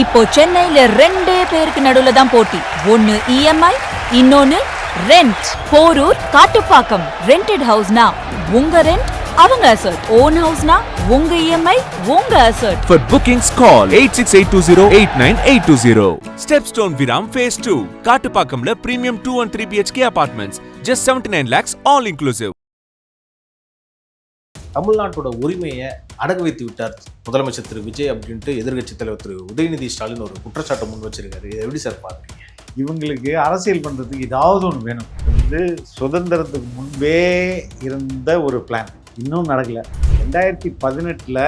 இப்போ சென்னையில ரெண்டே பேருக்கு நடுவுல தான் போட்டி. ஒன்னு இஎம்ஐ, இன்னொன்னு ரெண்ட். போரூர், காட்டுப்பாக்கம். ரெண்டட் ஹவுஸ்னா உங்க ரெண்ட், அவங்க அசர்ட். ஓன் ஹவுஸ்னா உங்க இஎம்ஐ, உங்க assert. For bookings call 8682089820. Stepstone Viram Phase 2. காட்டுப்பாக்கம்ல premium 2 and 3 BHK apartments. Just 79 lakhs all inclusive. தமிழ்நாட்டோட உரிமையை அடகு வைத்து விட்டார் முதலமைச்சர் திரு விஜய் அப்படின்ட்டு எதிர்க்கட்சித் தலைவர் திரு உதயநிதி ஸ்டாலின் ஒரு குற்றச்சாட்டை முன் வச்சிருக்காரு. இதை எப்படி சார் பார்க்குறீங்க? இவங்களுக்கு அரசியல் பண்ணுறதுக்கு ஏதாவது ஒன்று வேணும். சுதந்திரத்துக்கு முன்பே இருந்த ஒரு பிளான் இன்னும் நடக்கலை. 2018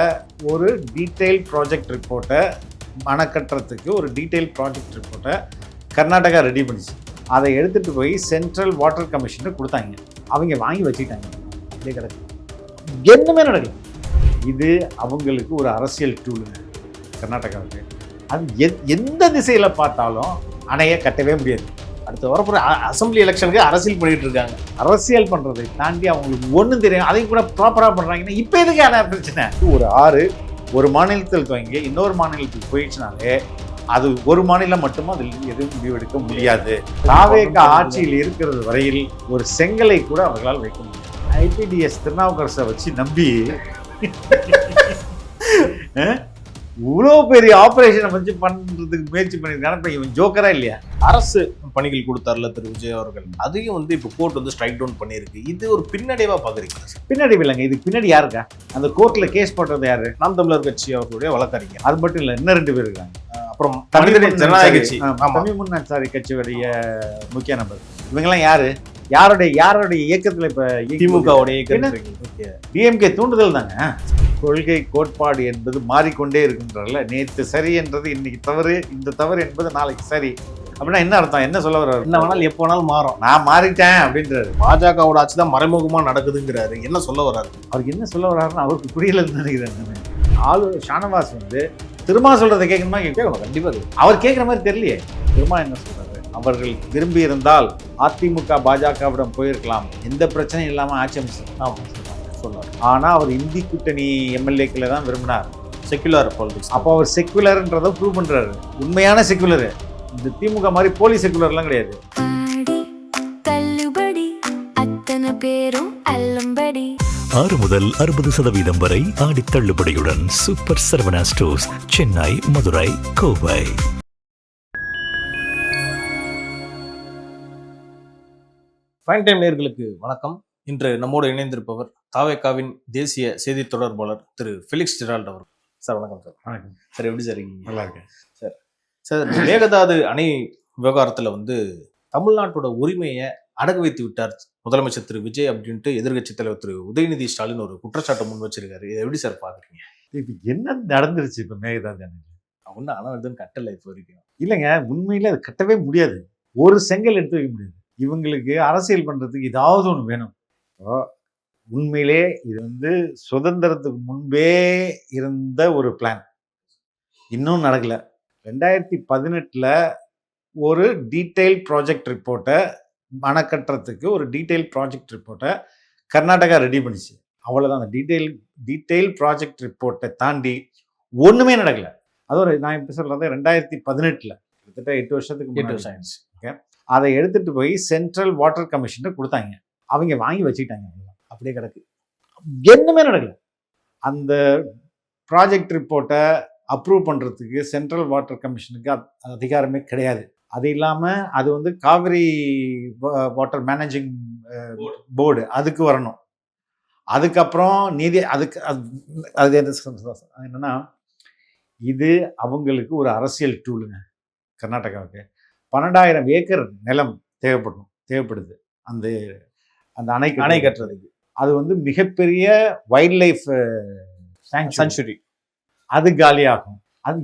ஒரு டீட்டெயில் ப்ராஜெக்ட் ரிப்போர்ட்டை அணைக்கட்டுறதுக்கு ஒரு டீட்டெயில் ப்ராஜெக்ட் ரிப்போர்ட்டை கர்நாடகா ரெடி பண்ணிச்சு. அதை எடுத்துகிட்டு போய் சென்ட்ரல் வாட்டர் கமிஷனை கொடுத்தாங்க. அவங்க வாங்கி வச்சுக்கிட்டாங்க. அப்படியே கிடக்கு, என்னமே நடக்கல. இது அவங்களுக்கு ஒரு அரசியல் டூலுங்க கர்நாடகாவுக்கு. அது எந்த திசையில் பார்த்தாலும் அணையை கட்டவே முடியாது. அடுத்த வரப்போகிற அசம்பிளி எலெக்ஷனுக்கு அரசியல் பண்ணிட்டு இருக்காங்க. அரசியல் பண்ணுறதை தாண்டி அவங்களுக்கு ஒன்றும் தெரியும். அதையும் கூட ப்ராப்பராக பண்ணுறாங்கன்னா இப்போ எதுக்கு அணை பிரச்சனை? ஒரு ஆறு ஒரு மாநிலத்தில் துவங்கி இன்னொரு மாநிலத்துக்கு போயிடுச்சுனாலே அது ஒரு மாநிலம் மட்டும் அதில் எதுவும் முடிவெடுக்க முடியாது. தாவேக ஆட்சியில் இருக்கிறது வரையில் ஒரு செங்கலை கூட அவர்களால் வைக்க முடியாது. ஐபிடிஎஸ் திருநாவுக்கரசை வச்சு நம்பி இவ்வளோ பெரிய ஆப்ரேஷனை வச்சு பண்ணுறதுக்கு முயற்சி பண்ணியிருக்காங்க. இப்போ இவன் ஜோக்கரா இல்லையா? அரசு பணிகள் கொடுத்தார்ல திரு விஜய் அவர்கள், அதையும் இப்போ கோர்ட் ஸ்ட்ரைக் டவுன் பண்ணியிருக்கு. இது ஒரு பின்னடைவாக பார்க்குறீங்களா? பின்னடைவு இல்லைங்க. இதுக்கு பின்னாடி யாருக்கா? அந்த கோர்ட்டில் கேஸ் போட்டது யாரு? நாம் தமிழர் கட்சி அவர்களுடைய வழக்கறிஞர். அது மட்டும் இல்லை, இன்னும் 2 பேர் இருக்காங்க. அப்புறம் மனிதநேய ஜனநாயக கட்சி, தமிழ்முன் அன்சாரி கட்சியுடைய முக்கிய நபர். இவங்கெல்லாம் யாரு? யாருடைய இயக்கத்தில்? இப்போ திமுகவுடைய இயக்கம். டிஎம்கே தூண்டுதல் தாங்க. கொள்கை கோட்பாடு என்பது மாறிக்கொண்டே இருக்கின்றல. நேற்று சரி என்றது இன்னைக்கு தவறு, இந்த தவறு என்பது நாளைக்கு சரி. அப்படின்னா என்ன அர்த்தம்? என்ன சொல்ல வர்றாரு? என்ன வேணாலும் எப்போ வேணாலும் மாறும், நான் மாறிட்டேன் அப்படின்றாரு. பாஜகவோட ஆட்சி தான் மறைமுகமாக நடக்குதுங்கிறாரு. என்ன சொல்ல வர்றாரு? அவருக்கு என்ன சொல்ல வர்றாருன்னு அவருக்கு புரியலன்னு நினைக்கிறேன். ஆளுநர் ஷானவாஸ் திருமா சொல்றதை கேட்கணுமா? கேட்கணும், கண்டிப்பாக. அவர் கேட்குற மாதிரி தெரியலையே. திருமா என்ன சொல்றாரு? அவர்கள் விரும்பி இருந்தால் அதிமுக பாஜகவிடம் போயிருக்கலாம், எந்த பிரச்சனையும் இல்லாமல் ஆட்சி அமைச்சர் சொன்னார். ஆனால் அவர் இந்தி கூட்டணி எம்எல்ஏக்களை தான் விரும்பினார். Secular politics. அப்போ அவர் செக்குலர்ன்றதை ப்ரூவ் பண்ணுறாரு. உண்மையான செக்குலரு. இந்த திமுக மாதிரி போலி செக்குலர்லாம் கிடையாது. 6 முதல் 60% வரை ஆடி தள்ளுபடியுடன் super Saravana stores, Chennai, Madurai, Kovai. Fine time நேயர்களுக்கு வணக்கம். இன்று நம்மோடு இணைந்திருப்பவர் தாவேகாவின் தேசிய செய்தி தொடர்பாளர் திரு ஃபெலிக்ஸ் ஜெரால்ட் அவர். சார் வணக்கம். சார் வணக்கம் சார். எப்படி சார் இருக்கீங்க? நல்லா இருக்கேன் சார். சார், மேகதாது அணை விவகாரத்தில் தமிழ்நாட்டோட உரிமையை அடகு வைத்து விட்டார் முதலமைச்சர் திரு விஜய் அப்படின்ட்டு எதிர்க்கட்சித் தலைவர் திரு உதயநிதி ஸ்டாலின் ஒரு குற்றச்சாட்டை முன் வச்சிருக்காரு. இதை எப்படி சார் பார்க்குறீங்க? இப்போ என்ன நடந்துருச்சு? இப்போ மேகதாது அணை ஒன்றும் அணை எதுவும் கட்டலை இப்போ வரைக்கும். இல்லைங்க, உண்மையில அது கட்டவே முடியாது. ஒரு செங்கல் எடுத்து வைக்க முடியாது. இவங்களுக்கு அரசியல் பண்ணுறதுக்கு ஏதாவது ஒன்று வேணும். உண்மையிலே இது சுதந்திரத்துக்கு முன்பே இருந்த ஒரு பிளான் இன்னும் நடக்கலை. 2018 ஒரு டீட்டெயில் ப்ராஜெக்ட் ரிப்போர்ட்டை அணைக்கட்டுறதுக்கு ஒரு டீட்டெயில் ப்ராஜெக்ட் ரிப்போர்ட்டை கர்நாடகா ரெடி பண்ணிச்சு. அவ்வளோதான். அந்த டீட்டெயில் ப்ராஜெக்ட் ரிப்போர்ட்டை தாண்டி ஒன்றுமே நடக்கலை. அதுவும் நான் இப்போ சொல்கிறது 2018, கிட்டத்தட்ட 8 வருஷத்துக்கு முன்னாடி. ஓகே, அதை எடுத்துகிட்டு போய் சென்ட்ரல் வாட்டர் கமிஷனை கொடுத்தாங்க. அவங்க வாங்கி வச்சுக்கிட்டாங்க. அப்படியே கிடக்கு, என்னமே நடக்கல. அந்த ப்ராஜெக்ட் ரிப்போர்ட்டை அப்ரூவ் பண்ணுறதுக்கு சென்ட்ரல் வாட்டர் கமிஷனுக்கு அதிகாரமே கிடையாது. அது இல்லாமல் அது காவிரி வாட்டர் மேனேஜிங் போர்டு அதுக்கு வரணும். அதுக்கப்புறம் அதுக்கு அது என்னென்னா, இது அவங்களுக்கு ஒரு அரசியல் டூலுங்க கர்நாடகாவுக்கு. 12,000 ஏக்கர் நிலம் தேவைப்படுது அந்த அணை கட்டுறதுக்கு. அது மிகப்பெரிய வைல்ட் லைஃப் சாங்சுரி. அது காலியாகும். அது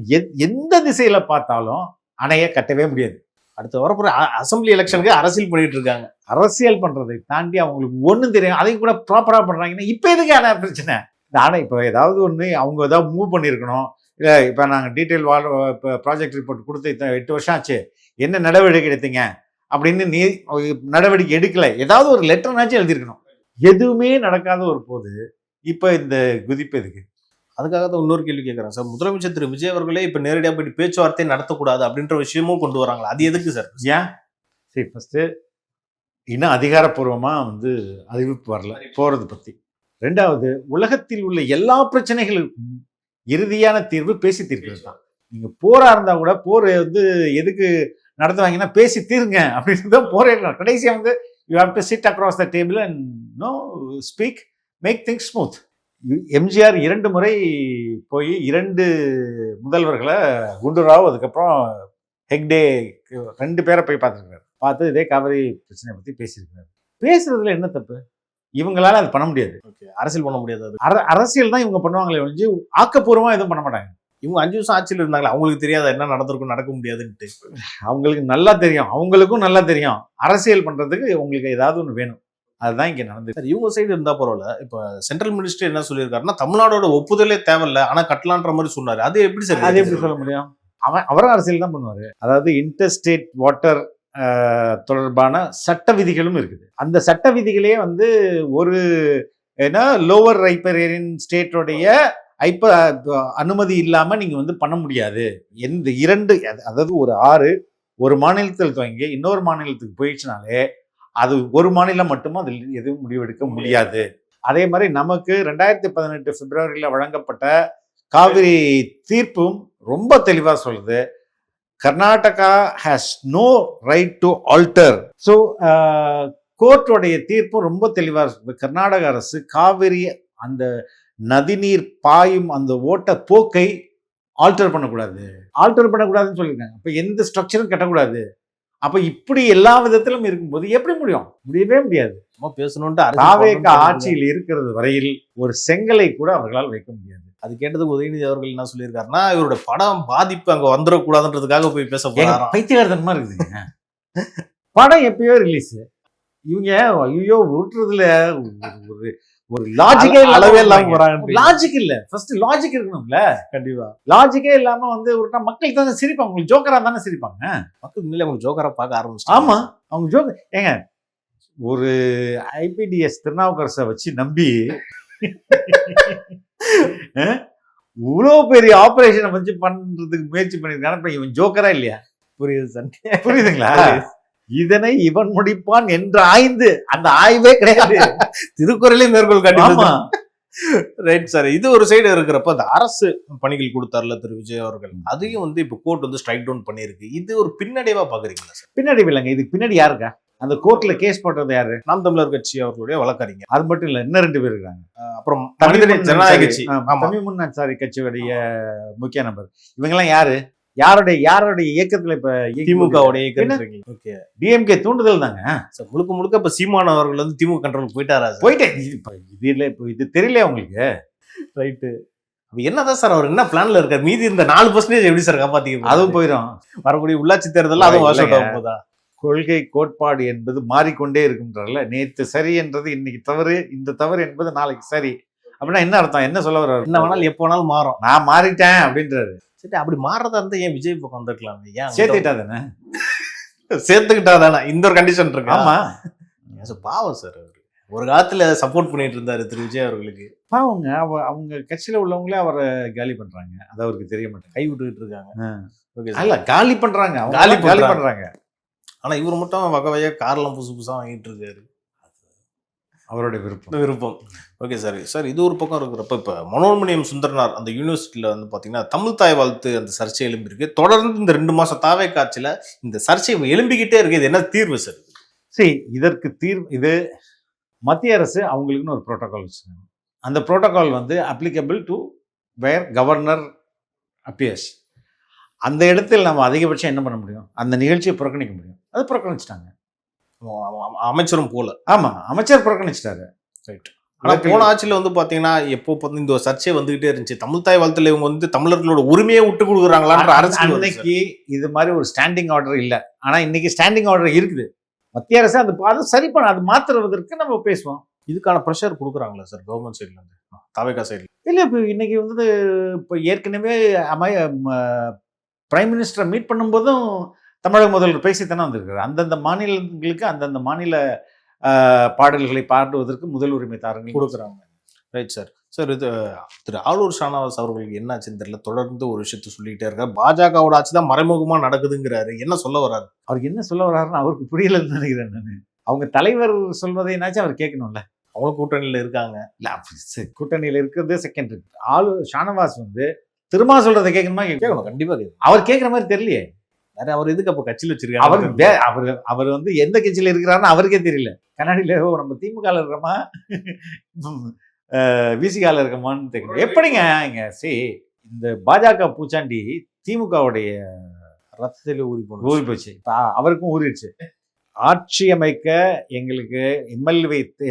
எந்த திசையில பார்த்தாலும் அணையை கட்டவே முடியாது. அடுத்த வரப்போகிற அசம்பிளி எலெக்ஷனுக்கு அரசியல் பண்ணிட்டு இருக்காங்க. அரசியல் பண்றதை தாண்டி அவங்களுக்கு ஒன்றும் தெரியும். அதையும் கூட ப்ராப்பராக பண்றாங்கன்னா இப்போ எதுக்கு அணை பிரச்சனை? இந்த அணை இப்போ ஏதாவது ஒன்று அவங்க ஏதாவது மூவ் பண்ணியிருக்கணும். இல்லை, இப்போ நாங்கள் டீட்டெயில் இப்போ ப்ராஜெக்ட் ரிப்போர்ட் கொடுத்து 8 வருஷம் ஆச்சு, என்ன நடவடிக்கை எடுத்தீங்க அப்படின்னு நடவடிக்கை எடுக்கலை. ஏதாவது ஒரு லெட்டர்னாச்சும் எழுதியிருக்கணும். எதுவுமே நடக்காத ஒரு போது இப்போ இந்த குதிப்பு எதுக்கு? அதுக்காக தான் இன்னொரு கேள்வி கேட்கறேன் சார். முதலமைச்சர் திரு விஜய் அவர்களே இப்ப நேரடியா போயிட்டு பேச்சுவார்த்தை நடத்தக்கூடாது அப்படின்ற விஷயமும் கொண்டு வராங்களா, அது எதுக்கு சார்? ஏன் சரி, ஃபர்ஸ்ட் இன்னும் அதிகாரப்பூர்வமா அறிவிப்பு வரல போறது பத்தி. ரெண்டாவது, உலகத்தில் உள்ள எல்லா பிரச்சனைகளுக்கும் இறுதியான தீர்வு பேசி தீர்க்கிறது தான். நீங்க போரா இருந்தா கூட போர் எதுக்கு நடத்துவாங்கன்னா பேசி தீருங்க அப்படின்னு தான் போரே. கடைசியா you have to sit across the table and speak, make things smooth. MGR 2 முறை போய் 2 முதல்வர்களை, குண்டுராவ் அதுக்கப்புறம் ஹெக்டே, 2 பேரை போய் பார்த்துருக்காரு. பார்த்து இதே காவிரி பிரச்சனையை பத்தி பேசியிருக்காரு. பேசுறதுல என்ன தப்பு? இவங்களால அது பண்ண முடியாது. அரசியல் பண்ண முடியாது. அது அரசியல் தான் இவங்க பண்ணுவாங்களே ஒழிஞ்சு ஆக்கப்பூர்வமா எதுவும் பண்ண மாட்டாங்க. இவங்க 5 வருஷம் ஆட்சியில் இருந்தாங்களா, அவங்களுக்கு தெரியாத என்ன நடந்திருக்கும், நடக்க முடியாதுன்ட்டு? அவங்களுக்கு நல்லா தெரியும், அவங்களுக்கும் நல்லா தெரியும். அரசியல் பண்றதுக்கு உங்களுக்கு ஏதாவது ஒன்று வேணும். அதுதான் இங்க நடந்தது. சார், இவங்க சைடு இருந்தா பரவாயில்ல. இப்ப சென்ட்ரல் மினிஸ்டர் என்ன சொல்லியிருக்காருன்னா, தமிழ்நாடோட ஒப்புதலே தேவையில்ல, ஆனா கட்டலான்ற மாதிரி சொன்னாரு. அது எப்படி சார்? அது எப்படி சொல்ல முடியும்? அவரும் அரசியல் தான் பண்ணுவாரு. அதாவது இன்டர்ஸ்டேட் வாட்டர் தொடர்பான சட்ட விதிகளும் இருக்குது. அந்த சட்ட விதிகளே ஒரு லோவர் ரைப்பரேரியன் ஸ்டேட்டோடைய அனுமதி இல்லாம நீங்க பண்ண முடியாது. எந்த 2, அதாவது ஒரு ஆறு ஒரு மாநிலத்தில் துவங்கி இன்னொரு மாநிலத்துக்கு போயிடுச்சுனாலே அது ஒரு மாநிலம் மட்டும் அதில் எதுவும் முடிவெடுக்க முடியாது. அதே மாதிரி நமக்கு 2018 பிப்ரவரியில வழங்கப்பட்ட காவிரி தீர்ப்பும் ரொம்ப தெளிவா சொல்லுது, Karnataka has no right to alter. So கோர்ட்டோடைய தீர்ப்பும் ரொம்ப தெளிவா இருக்குது. கர்நாடக அரசு காவிரி அந்த நதிநீர் பாயும் அந்த ஓட்ட போக்கை ஆல்டர் பண்ணக்கூடாதுன்னு சொல்லியிருக்காங்க. அப்ப எந்த ஸ்ட்ரக்சரும் கட்டக்கூடாது. அப்ப இப்படி எல்லா விதத்திலும் இருக்கும்போது எப்படி முடியும்? முடியவே முடியாது. தாவேக ஆட்சியில் இருக்கிறது வரையில் ஒரு செங்கலை கூட அவர்களால் வைக்க முடியாது. அது கேட்டதுக்கு உதயநிதி அவர்கள் என்ன சொல்லியிருக்காருன்னா, இவரோட படம் பாதிப்பு அங்க வந்துடக்கூடாதுன்றதுக்காக போய் பேச போறாங்க. பைத்தியகாரத்தனமா இருக்குதுங்க. படம் எப்பயோ ரிலீஸ். இவங்க ஐயோ விட்டுறதுல ஒரு லாஜிக்கே அளவே இல்லாம போறாங்க. லாஜிக் இல்ல, ஃபர்ஸ்ட் லாஜிக் இருக்கணும்ல. கண்டிப்பா லாஜிக்கே இல்லாம ஒரு மக்கள் தானே சிரிப்பாங்க. உங்களுக்கு ஜோக்கரா தானே சிரிப்பாங்க. மக்கள் முன்னாடி அவங்க ஜோக்கரா பார்க்க ஆரம்பிச்சு. ஆமா, அவங்க ஜோக்கர். ஏங்க, ஒரு ஐபிடிஎஸ் திருநாவுக்கரசை வச்சு நம்பி இவ்வளவு பெரிய ஆபரேஷனை வச்சு பண்றதுக்கு முயற்சி பண்ணிருக்காங்க. இவன் ஜோக்கரா இல்லையா? புரியுதுங்களா? இதனை இவன் முடிப்பான் என்று ஆய்ந்து அந்த ஆய்வே கிடையாது. திருக்குறளே மேற்கோள் காட்டி. Right sir. இது ஒரு சைடு இருக்கிறப்ப அந்த அரசு பணிகள் கொடுத்தார்ல திரு விஜய் அவர்கள், அதையும் இப்ப கோர்ட் ஸ்ட்ரைக் டவுன் பண்ணிருக்கு. இது ஒரு பின்னடைவா பாக்குறீங்களா சார்? பின்னடைவு இல்லைங்க. இதுக்கு பின்னாடி யாருக்கா? அந்த கோர்ட்ல கேஸ் போட்டது யாரு? நாம் தமிழர் கட்சி அவர்களுடைய வழக்கறிஞர். அது மட்டும் இல்ல, இன்னும் 2 பேர் இருக்காங்க. அப்புறம் ஜனநாயக கட்சி, தமிழ்முன் அன்சாரி கட்சியுடைய முக்கிய நபர். இவங்க எல்லாம் யாரு? யாருடைய இயக்கத்துல? இப்ப திமுகவுடைய இயக்கம். டிஎம்கே தூண்டுதல் தாங்க. முழுக்க இப்ப சீமான் அவர்கள் திமுக கண்ட்ரோல் போயிட்டாரா? போயிட்டேன். இது தெரியல உங்களுக்கு? ரைட்டு. என்னதான் சார் அவர் என்ன பிளான்ல இருக்காரு? மீதி இந்த 4% எப்படி சார் காப்பாத்திக்க? அதுவும் போயிடும். வரக்கூடிய உள்ளாட்சி தேர்தல் அதுவும் வாஷ் அவுட் ஆகும் போதா? கொள்கை கோட்பாடு என்பது மாறிக்கொண்டே இருக்குன்றல. நேற்று சரி என்றது இன்னைக்கு தவறு, இந்த தவறு என்பது நாளைக்கு சரி. அப்படின்னா என்ன அர்த்தம்? என்ன சொல்ல வர்றாரு? என்ன வேணாலும் எப்போ வேணாலும் மாறும். நான் மாறிட்டேன் அப்படின்றாரு. சரி, அப்படி மாறதா இருந்தா ஏன் விஜய் பக்கம் வந்துருக்கலாம்? ஏன் சேர்த்துக்கிட்டா தானே? சேர்த்துக்கிட்டா தானே இந்த ஒரு கண்டிஷன் இருக்கு. ஆமா, பாவம் சார். ஒரு காலத்துல சப்போர்ட் பண்ணிட்டு இருந்தாரு திரு விஜய் அவர்களுக்கு. பாவங்க. அவங்க கட்சியில உள்ளவங்களே அவரை காலி பண்றாங்க. அது அவருக்கு தெரிய மாட்டேன். கை விட்டுக்கிட்டு இருக்காங்க. இல்ல, காலி பண்றாங்க. காலி பண்றாங்க. ஆனா இவர் மட்டும் வகையா கார்லாம் புதுசா வாங்கிட்டு இருக்காரு. அவருடைய விருப்பம். Okay sir. சார், இது ஒரு பக்கம் இருக்கிறப்ப இப்ப மனோன்மணியம் சுந்தரனார் அந்த யூனிவர்சிட்டியில பாத்தீங்கன்னா தமிழ் தாய் வாழ்த்து அந்த சர்ச்சை எழும்பி இருக்கு. தொடர்ந்து இந்த 2 மாசம் தாவே காட்சியில இந்த சர்ச்சை எழும்பிக்கிட்டே இருக்கு. இது என்ன தீர்வு சார்? சரி, இதற்கு தீர்வு இது மத்திய அரசு அவங்களுக்குன்னு ஒரு புரோட்டோகால் வச்சுருக்காங்க. அந்த protocol applicable to where governor appears. அந்த இடத்தில் நம்ம அதிகபட்சம் என்ன பண்ண முடியும்? அந்த நிகழ்ச்சியை புறக்கணிக்க முடியும். அது புறக்கணிச்சிட்டாங்க. அமைச்சரும் போல. ஆமா, அமைச்சர் புறக்கணிச்சிட்டாரு. ரைட். ஆனா போன ஆட்சியில பாத்தீங்கன்னா எப்போ இந்த சர்ச்சை வந்துகிட்டே இருந்துச்சு. தமிழ் தாய் வாழ்த்துல இவங்க தமிழர்களோட உரிமையை விட்டு கொடுக்குறாங்களான்ற அரசு. அன்னைக்கு இது மாதிரி ஒரு ஸ்டாண்டிங் ஆர்டர் இல்லை. ஆனா இன்னைக்கு ஸ்டாண்டிங் ஆர்டர் இருக்குது. மத்திய அரசு அது சரி பண்ண, அது மாத்துறதற்கு நம்ம பேசுவோம். இதுக்கான ப்ரெஷர் கொடுக்குறாங்களா சார் கவர்மெண்ட் சைட்ல இருந்து, தாவேகா சைட்ல? இல்ல, இப்போ இன்னைக்கு இப்போ ஏற்கனவே பிரைம் மினிஸ்டரை மீட் பண்ணும்போதும் தமிழக முதல்வர் பேசித்தானே வந்திருக்காரு. அந்தந்த மாநிலங்களுக்கு அந்தந்த மாநில பாடல்களை பாடுவதற்கு முதல் உரிமை தாரங்கள் கொடுக்குறாங்க. Right sir. சார் இது திரு ஆளூர் ஷானவாஸ் அவர்களுக்கு என்ன ஆச்சுன்னு தெரியல, தொடர்ந்து ஒரு விஷயத்த சொல்லிக்கிட்டே இருக்காரு. பாஜகவோட ஆட்சி தான் மறைமுகமா நடக்குதுங்கிறாரு. என்ன சொல்ல வர்றாரு? அவருக்கு என்ன சொல்ல வர்றாருன்னு அவருக்கு புரியலன்னு நினைக்கிறேன் நான். அவங்க தலைவர் சொல்வதைனாச்சும் அவர் கேட்கணும்ல. அவங்களும் கூட்டணியில இருக்காங்க. இல்ல கூட்டணியில் இருக்கிறது செகண்ட். ஷானவாஸ் வந்து திரும்ப சொல்றதை கேட்கணுமா? கேட்கணும், கண்டிப்பா கேட்கணும். அவர் கேட்கிற மாதிரி தெரியலையே. அவர் எதுக்கு அப்ப கட்சியில அவர் வச்சிருக்காரு? அவர் வந்து எந்த கட்சியில இருக்கிறாருன்னு அவருக்கே தெரியல. கண்ணாடியில நம்ம திமுக இருக்கிறோமா விசிகால இருக்கமான்னு தெரியும். எப்படிங்க இங்க இந்த பாஜக பூச்சாண்டி திமுகவுடைய ரத்தத்தில ஊறி போச்சு. இப்ப அவருக்கும் ஊறிடுச்சு. ஆட்சி அமைக்க எங்களுக்கு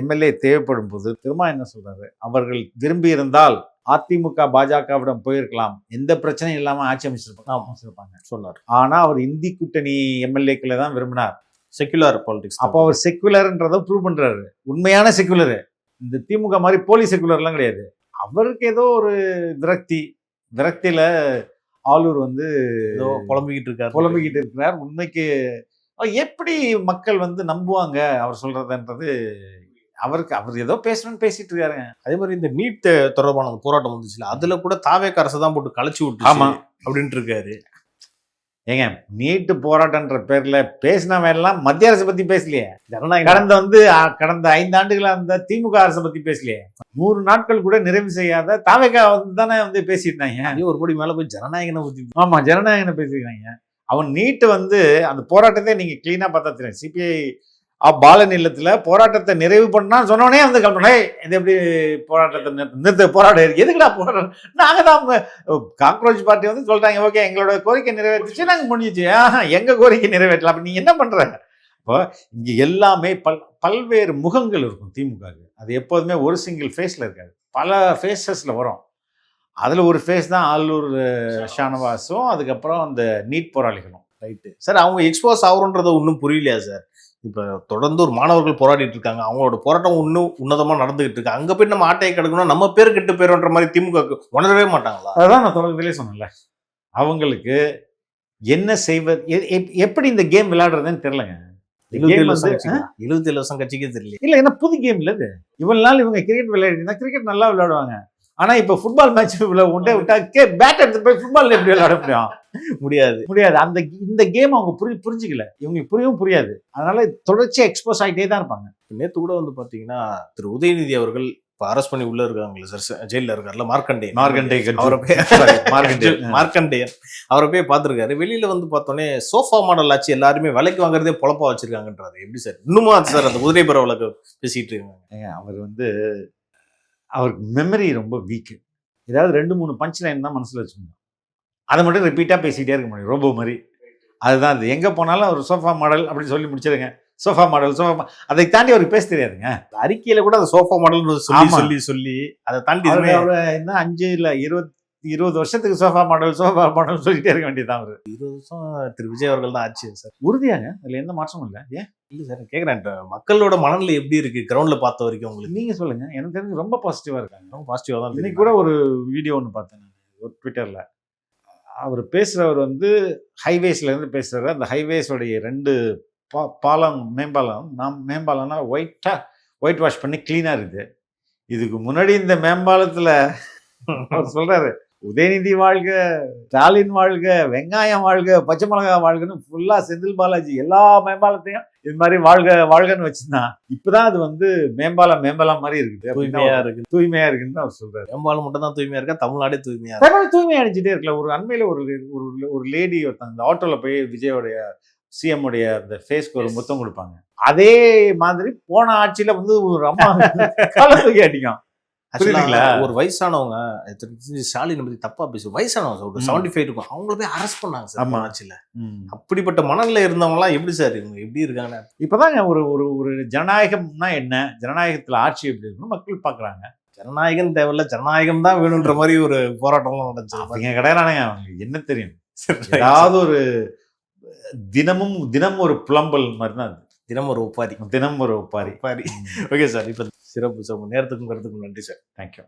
எம்எல்ஏ தேவைப்படும் போது திரும்ப என்ன சொல்றாரு, அவர்கள் விரும்பி இருந்தால் அதிமுக பாஜகவிடம் போயிருக்கலாம், எந்த பிரச்சனையும் இல்லாம ஆட்சி அமைச்சிருப்பாங்க சொன்னார். ஆனா அவர் இந்தி கூட்டணி எம்எல்ஏக்களை தான் விரும்பினார். Secular politics. அப்போ அவர் செக்குலர்ன்றதை ப்ரூவ் பண்றாரு. உண்மையான செக்குலரு. இந்த திமுக மாதிரி போலி செக்குலர்லாம் கிடையாது. அவருக்கு ஏதோ ஒரு விரக்தியில ஆளூர் வந்து புலம்பிக்கிட்டு இருக்கிறார். உண்மைக்கு எப்படி மக்கள் வந்து நம்புவாங்க அவர் சொல்றதுன்றது அவர் ஏதோ பேசணும்னு பேசிட்டு இருக்காருங்க. அதே மாதிரி இந்த நீட் தொடர்பான போராட்டம் வந்துச்சுல, அதுல கூட தாவேக அரசு தான் போட்டு கலைச்சு விட்டு ஆமா அப்படின்ட்டு இருக்காரு. ஏங்க நீட்டு போராட்டம்ன்ற பேர்ல பேசினவன் எல்லாம் மத்திய அரசு பத்தி பேசலையே. கடந்த 5 ஆண்டுகளா அந்த திமுக அரசை பத்தி பேசலையே. 100 நாட்கள் கூட நிறைவு செய்யாத தாவேகா வந்து தானே வந்து பேசிட்டாங்க. ஒரு படி மேல போய் ஜனநாயகனை பத்தி. ஆமா, ஜனநாயகனை பேசிக்கிறாங்க. அவன் நீட்டு வந்து அந்த போராட்டத்தை நீங்க கிளீனா பார்த்தா தெரியும். சிபிஐ பாலன் இல்லத்துல போராட்டத்தை நிறைவு பண்ணா சொன்னோடனே வந்து கல்பனை இது எப்படி போராட்டத்தை நிறுத்த போராட்டம் எதுக்குடா போராட்டம்? நாங்க தான் காக்ரோச் பார்ட்டி வந்து சொல்றாங்க, ஓகே எங்களோட கோரிக்கை நிறைவேற்றுச்சு, நாங்க முடிஞ்சிச்சு. எங்க கோரிக்கை நிறைவேற்றலாம். அப்ப நீங்க என்ன பண்ற? இப்போ இங்க எல்லாமே பல்வேறு முகங்கள் இருக்கும் திமுக. அது எப்போதுமே ஒரு சிங்கிள் ஃபேஸ்ல இருக்காது, பல ஃபேஸஸ்ல வரும். அதுல ஒரு ஃபேஸ் தான் ஆளூர் ஷானவாஸும் அதுக்கப்புறம் அந்த நீட் போராளிகளும். Right sir. அவங்க எக்ஸ்போஸ் ஆகுறன்றத ஒன்றும் புரியலையா சார்? இப்போ தொடர்ந்து ஒரு மாணவர்கள் போராடிட்டு இருக்காங்க, அவங்களோட போராட்டம் இன்னும் உன்னதமா நடந்துகிட்டு இருக்கு. அங்க போய் நம்ம ஆட்டையை கிடக்கணும், நம்ம பேர் கெட்டு போயிடும்ன்ற மாதிரி திமுக உணரவே மாட்டாங்களா? அதான் நான் தொடக்கத்திலே சொன்னேன்ல, அவங்களுக்கு என்ன செய்வது, எப்படி இந்த கேம் விளையாடுறதுன்னு தெரியலங்க. 77 வருஷம் கட்சிக்கே தெரியல. இல்ல என்ன புது கேம் இல்ல இது. இவ்வளவு நாள் இவங்க கிரிக்கெட் விளையாடினா கிரிக்கெட் நல்லா விளையாடுவாங்க. ஆனா இப்ப ஃபுட்பால் மேட்ச் ஒன்றே விட்டா பேட் எடுத்து போய் ஃபுட்பால் எப்படி விளையாட முடியாது. அந்த இந்த கேம் அவங்க புரிஞ்சுக்கல, இவங்களுக்கு புரியாது. அதனால தொடர்ச்சியா எக்ஸ்போஸ் ஆகிட்டே தான் இருப்பாங்க. நேற்று கூட வந்து பாத்தீங்கன்னா திரு உதயநிதி அவர்கள் இப்ப அரெஸ்ட் பண்ணி உள்ள இருக்காங்களே சார், ஜெயில இருக்காருல்ல, மார்க்கண்டேயன் அவரை போய் பார்த்திருக்காரு. வெளியில வந்து பார்த்தோன்னே சோஃபா மாடல் ஆச்சு, எல்லாருமே விலைக்கு வாங்குறதே பொழப்பா வச்சிருக்காங்கன்றாரு. எப்படி சார் இன்னுமா சார் அந்த குதிரை பரவலுக்கு பேசிட்டு இருக்காங்க? அவர் வந்து அவருக்கு மெமரி ரொம்ப வீக்கு. ஏதாவது 2-3 பஞ்ச் லைன் தான் மனசுல வச்சுக்கணும், அதை மட்டும் ரிப்பீட்டா பேசிக்கிட்டே இருக்க முடியும், ரோபோ மாதிரி. அதுதான் அது. எங்க போனாலும் அவர் சோஃபா மாடல் அப்படின்னு சொல்லி முடிச்சிருங்க. சோஃபா மாடல் அதை தாண்டி அவருக்கு பேச தெரியாதுங்க. அறிக்கையில கூட அந்த சோஃபா மாடல் சொல்லி அதை தாண்டி என்ன 5 இல்ல 20 வருஷத்துக்கு சோஃபா மாடல் சொல்லிட்டே இருக்க வேண்டியதான். அவர் 20 வருஷம் திரு விஜய் அவர்கள் தான் ஆச்சு சார். உறுதியாங்க, அதுல எந்த மாற்றமும் இல்லை. ஏன் இல்லை சார் கேட்குறேன், மக்களோட மனநிலை எப்படி இருக்கு கிரவுண்ட்ல பார்த்த வரைக்கும் உங்களுக்கு? நீங்க சொல்லுங்க. எனக்கு தெரிஞ்சு ரொம்ப பாசிட்டிவா இருக்காங்க. ரொம்ப பாசிட்டிவா தான். இன்னைக்கு கூட ஒரு வீடியோ ஒன்று பார்த்தேன் ஒரு ட்விட்டர்ல. அவர் பேசுறவர் வந்து ஹைவேஸ்ல இருந்து பேசுறாரு. அந்த ஹைவேஸோடைய 2 மேம்பாலம்னா ஒயிட் வாஷ் பண்ணி கிளீனா இருக்குது. இதுக்கு முன்னாடி இந்த மேம்பாலத்துல அவர் சொல்றாரு, உதயநிதி வாழ்க, ஸ்டாலின் வாழ்க, வெங்காயம் வாழ்க, பச்சை மிளகா வாழ்கன்னு ஃபுல்லா செந்தில் பாலாஜி எல்லா மேம்பாலத்தையும் இது மாதிரி வாழ்கன்னு வச்சிருந்தான். இப்பதான் அது வந்து மேம்பாலம் மாதிரி இருக்குது, தூய்மையா இருக்குன்னு அவர் சொல்றாரு. மேம்பாலம் மட்டும் தான் தூய்மையா இருக்கா, தமிழ்நாடே தூய்மையா அடிச்சுட்டே இருக்கல. ஒரு அண்மையில ஒரு லேடி ஒருத்தன் அந்த ஆட்டோல போய் விஜயோடைய சிஎம் உடைய அந்த ஃபேஸ்க்கு ஒரு முத்தம் கொடுப்பாங்க. அதே மாதிரி போன ஆட்சியில வந்து ஒரு அம்மா காலை தூக்கி அடிக்கும். ஒரு வயசானவங்க ஸ்டாலின் பத்தி தப்பா பேசுவோம், வயசானவங்க ஒரு 75 இருக்கும், அவங்கள போய் அரெஸ்ட் பண்ணாங்க சார் ஆட்சியில. அப்படிப்பட்ட மனநிலை இருந்தவங்க எல்லாம் எப்படி சார் இவங்க எப்படி இருக்காங்க? இப்பதாங்க ஒரு ஜனநாயகம்னா என்ன, ஜனநாயகத்துல ஆட்சி எப்படி இருக்குன்னு மக்கள் பாக்குறாங்க. ஜனநாயகம் தேவையில்ல, ஜனநாயகம் தான் வேணும்ன்ற மாதிரி ஒரு போராட்டம்லாம் நடந்துச்சு. அவங்க கிடையாதுங்க, அவங்களுக்கு என்ன தெரியும்? ஏதாவது ஒரு தினம் ஒரு புலம்பல் மாதிரி தான். தினம் ஒரு ஒப்பாரி. ஓகே சார், இப்ப சிறப்பு நேரத்துக்கும் கருத்துக்கும் நன்றி சார். தேங்க்யூ.